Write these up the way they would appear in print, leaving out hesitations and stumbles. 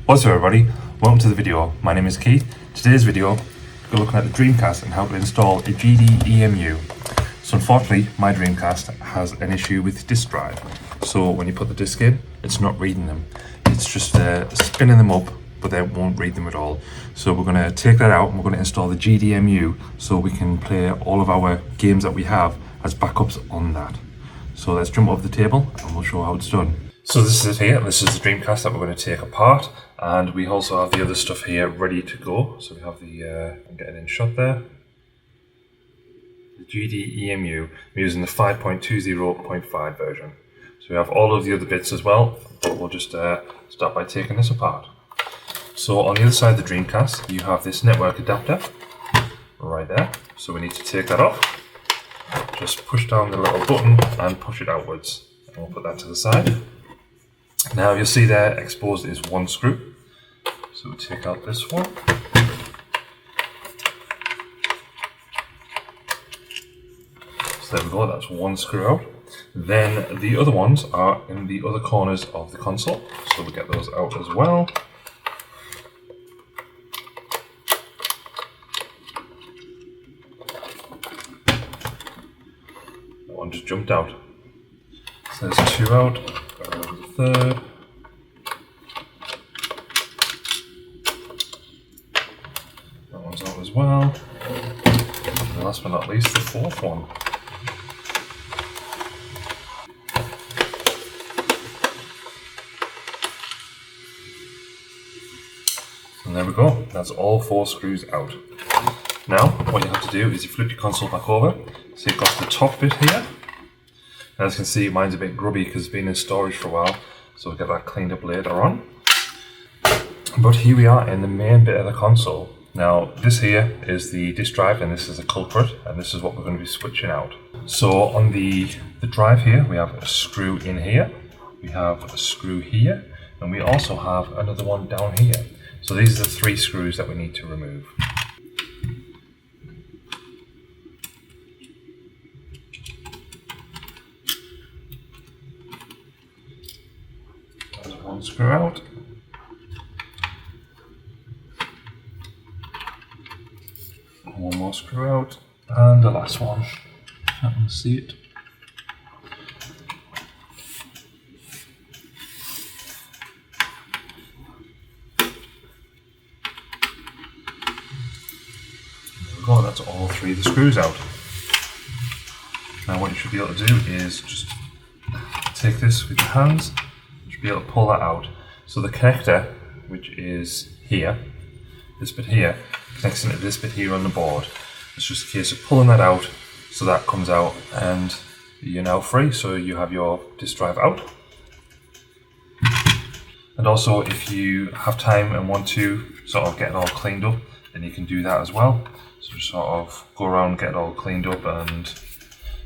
What's up everybody, welcome to the video. My name is Keith. Today's video, we're looking at the Dreamcast and how to install a GDEMU. So unfortunately, my Dreamcast has an issue with disk drive. So when you put the disk in, it's not reading them. It's just spinning them up, but they won't read them at all. So we're going to take that out and we're going to install the GDEMU so we can play all of our games that we have as backups on that. So let's jump off the table and we'll show how it's done. So this is it here, this is the Dreamcast that we're going to take apart, and we also have the other stuff here ready to go. So we have the, I'm getting in shot there, the GDEMU, I'm using the 5.20.5 version. So we have all of the other bits as well, but we'll just start by taking this apart. So on the other side of the Dreamcast, you have this network adapter, right there. So we need to take that off, just push down the little button and push it outwards. And we'll put that to the side. Now you'll see there exposed is one screw, so we'll take out this one. So there we go, that's one screw out. Then the other ones are in the other corners of the console, so we'll get those out as well. That one just jumped out. So there's two out. Third. That one's out as well. And last but not least, the fourth one. And there we go, that's all four screws out. Now, what you have to do is you flip your console back over. So you've got the top bit here. As you can see, mine's a bit grubby because it's been in storage for a while, so we'll get that cleaned up later on. But here we are in the main bit of the console. Now, this here is the disk drive, and this is the culprit, and this is what we're going to be switching out. So on the drive here, we have a screw in here, we have a screw here, and we also have another one down here. So these are the three screws that we need to remove. One screw out. One more screw out. And the last one. Can't really see it. There we go, that's all three of the screws out. Now what you should be able to do is just take this with your hands, be able to pull that out. So the connector, which is here, this bit here, connects into this bit here on the board. It's just a case of pulling that out, so that comes out and you're now free, so you have your disk drive out. And also if you have time and want to sort of get it all cleaned up, then you can do that as well. So just sort of go around, get it all cleaned up and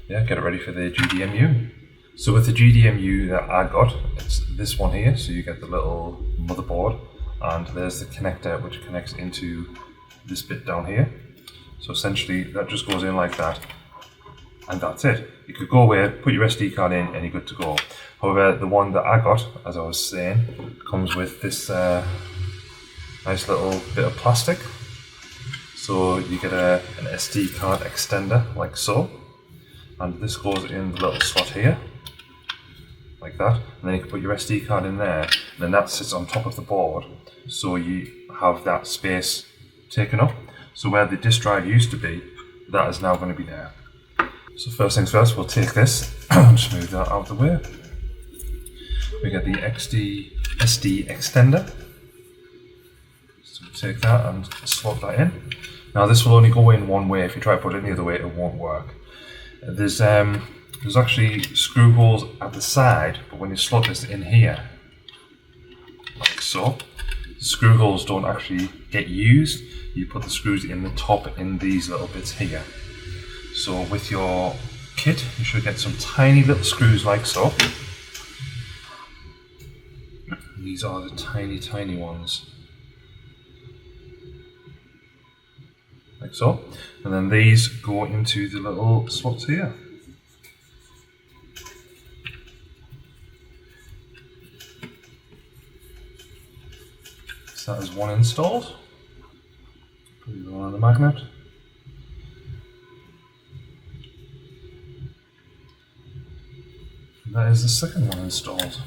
yeah, get it ready for the GDEMU. So with the GDEMU that I got, it's this one here, so you get the little motherboard, and there's the connector which connects into this bit down here. So essentially that just goes in like that, and that's it. You could go away, put your SD card in, and you're good to go. However, the one that I got, as I was saying, comes with this nice little bit of plastic. So you get an SD card extender, like so, and this goes in the little slot here, like that, and then you can put your SD card in there, and then that sits on top of the board, so you have that space taken up. So where the disk drive used to be, that is now going to be there. So first things first, we'll take this, just move that out of the way. We get the SD extender, so we'll take that and slot that in. Now this will only go in one way. If you try to put it the other way, it won't work. There's actually screw holes at the side, but when you slot this in here, like so, the screw holes don't actually get used. You put the screws in the top in these little bits here. So with your kit, you should get some tiny little screws like so. These are the tiny ones. Like so. And then these go into the little slots here. that is one installed. Put the other one on the magnet. And that is the second one installed.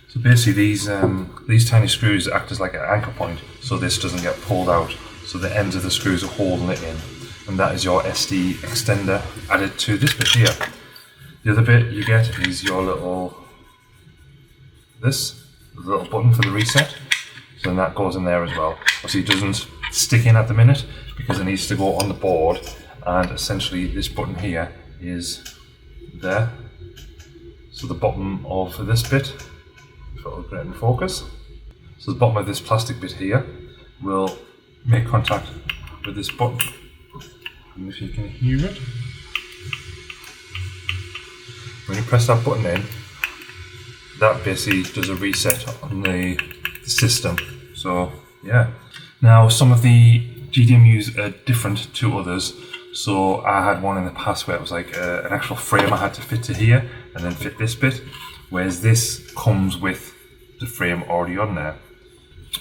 So basically these tiny screws act as like an anchor point, so this doesn't get pulled out. So the ends of the screws are holding it in. And that is your SD extender added to this bit here. The other bit you get is your little button for the reset. So then that goes in there as well. Obviously it doesn't stick in at the minute because it needs to go on the board, and essentially this button here is there. So the bottom of this bit, if it'll get in focus. So the bottom of this plastic bit here will make contact with this button. And if you can hear it, when you press that button in, that basically does a reset on the system. So yeah. Now some of the GDEMUs are different to others. So I had one in the past where it was like an actual frame I had to fit to here and then fit this bit, whereas this comes with the frame already on there.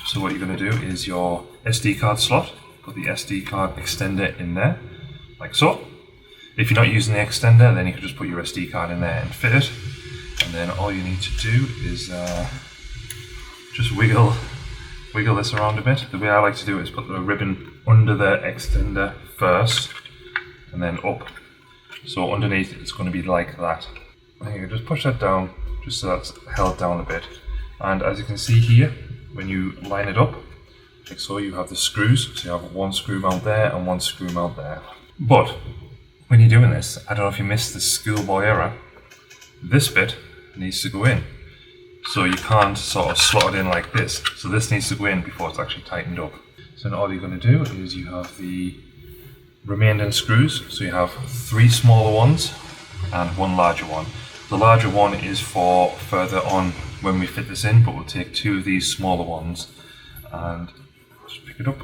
So what you're going to do is your SD card slot, put the SD card extender in there, like so. If you're not using the extender, then you can just put your SD card in there and fit it. And then all you need to do is just wiggle this around a bit. The way I like to do it is put the ribbon under the extender first and then up. So underneath it's going to be like that. And you can just push that down just so that's held down a bit. And as you can see here, when you line it up, like so, you have the screws. So you have one screw mount there and one screw mount there. But when you're doing this, I don't know if you missed the schoolboy error, this bit needs to go in. So you can't sort of slot it in like this. So this needs to go in before it's actually tightened up. So now all you're going to do is you have the remaining screws. So you have 3 smaller ones and 1 larger one. The larger one is for further on when we fit this in, but we'll take 2 of these smaller ones and just pick it up,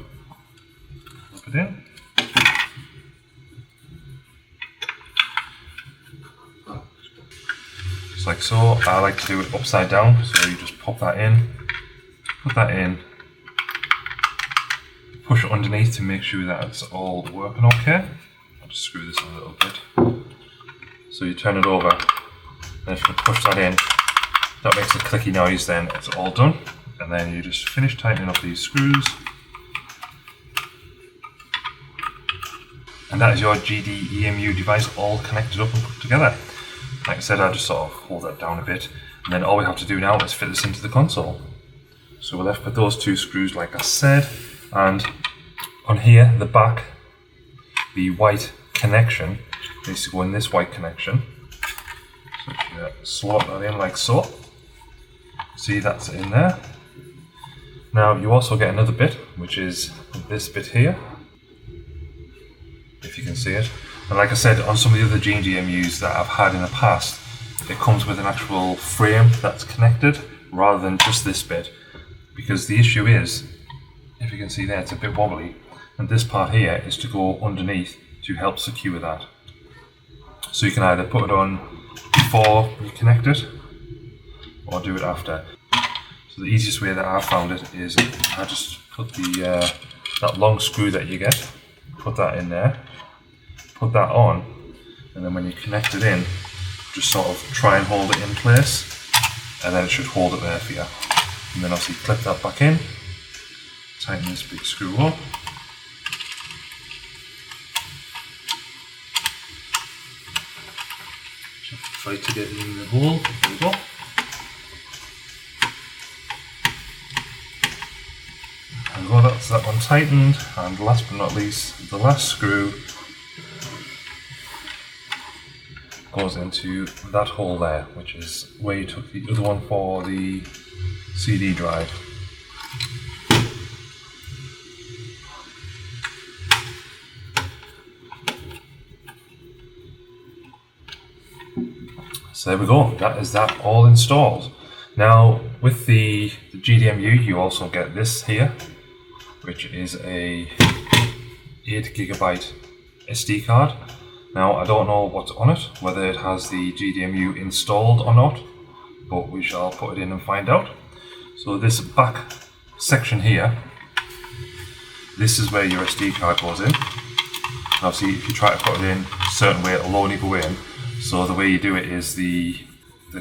put it in. Just like so. I like to do it upside down, so you just pop that in, put that in, push it underneath to make sure that it's all working okay. I'll just screw this in a little bit. So you turn it over, and if you push that in, that makes a clicky noise, then it's all done. And then you just finish tightening up these screws. And that is your GDEMU device all connected up and put together. Like I said, I just sort of hold that down a bit, and then all we have to do now is fit this into the console. So we're left with those 2 screws like I said, and on here, the back, the white connection needs to go in this white connection. So you slot that in like so. See, that's in there. Now you also get another bit, which is this bit here, if you can see it. And like I said, on some of the other GDEMUs that I've had in the past, it comes with an actual frame that's connected rather than just this bit. Because the issue is, if you can see there, it's a bit wobbly, and this part here is to go underneath to help secure that. So you can either put it on before you connect it or do it after. So the easiest way that I've found it is I just put the that long screw that you get, put that in there, put that on, and then when you connect it in, just sort of try and hold it in place, and then it should hold it there for you. And then obviously clip that back in, tighten this big screw up. Just try to get it in the hole. There we go. And well, that's that one tightened, and last but not least, the last screw goes into that hole there, which is where you took the other one for the CD drive. So there we go, that is that all installed. Now with the GDEMU you also get this here, which is a 8GB SD card. Now I don't know what's on it, whether it has the GDEMU installed or not, but we shall put it in and find out. So this back section here, this is where your SD card goes in. Obviously, if you try to put it in a certain way, it'll only go in. So the way you do it is the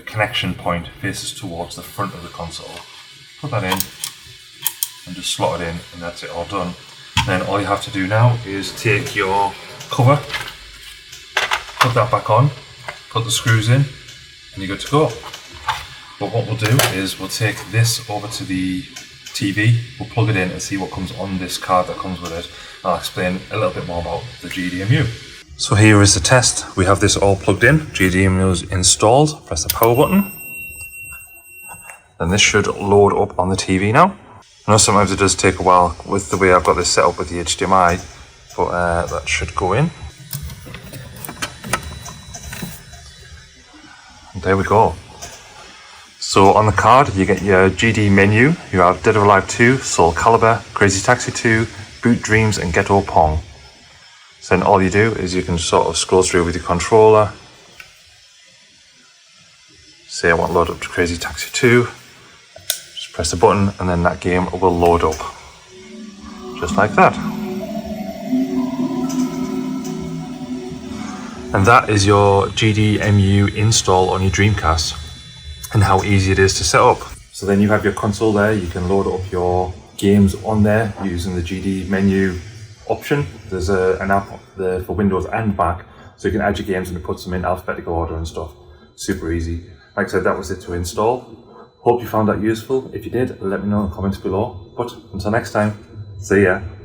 connection point faces towards the front of the console. Put that in and just slot it in, and that's it, all done. Then all you have to do now is take your cover, put that back on, put the screws in, and you're good to go. But what we'll do is we'll take this over to the TV, we'll plug it in and see what comes on this card that comes with it. I'll explain a little bit more about the GDEMU. So here is the test. We have this all plugged in, GDEMU is installed. Press the power button. Then this should load up on the TV now. I know sometimes it does take a while with the way I've got this set up with the HDMI, but that should go in. And there we go. So on the card you get your GD menu, you have Dead or Alive 2, Soul Calibur, Crazy Taxi 2, Boot Dreams and Ghetto Pong. So then all you do is you can sort of scroll through with your controller. Say I want to load up to Crazy Taxi 2. Just press the button and then that game will load up. Just like that. And that is your GDEMU install on your Dreamcast, and how easy it is to set up. So then you have your console there, you can load up your games on there using the GD menu option. There's an app there for Windows and Mac, so you can add your games and it puts them in alphabetical order and stuff. Super easy. Like I said, that was it to install. Hope you found that useful. If you did, let me know in the comments below. But until next time, see ya.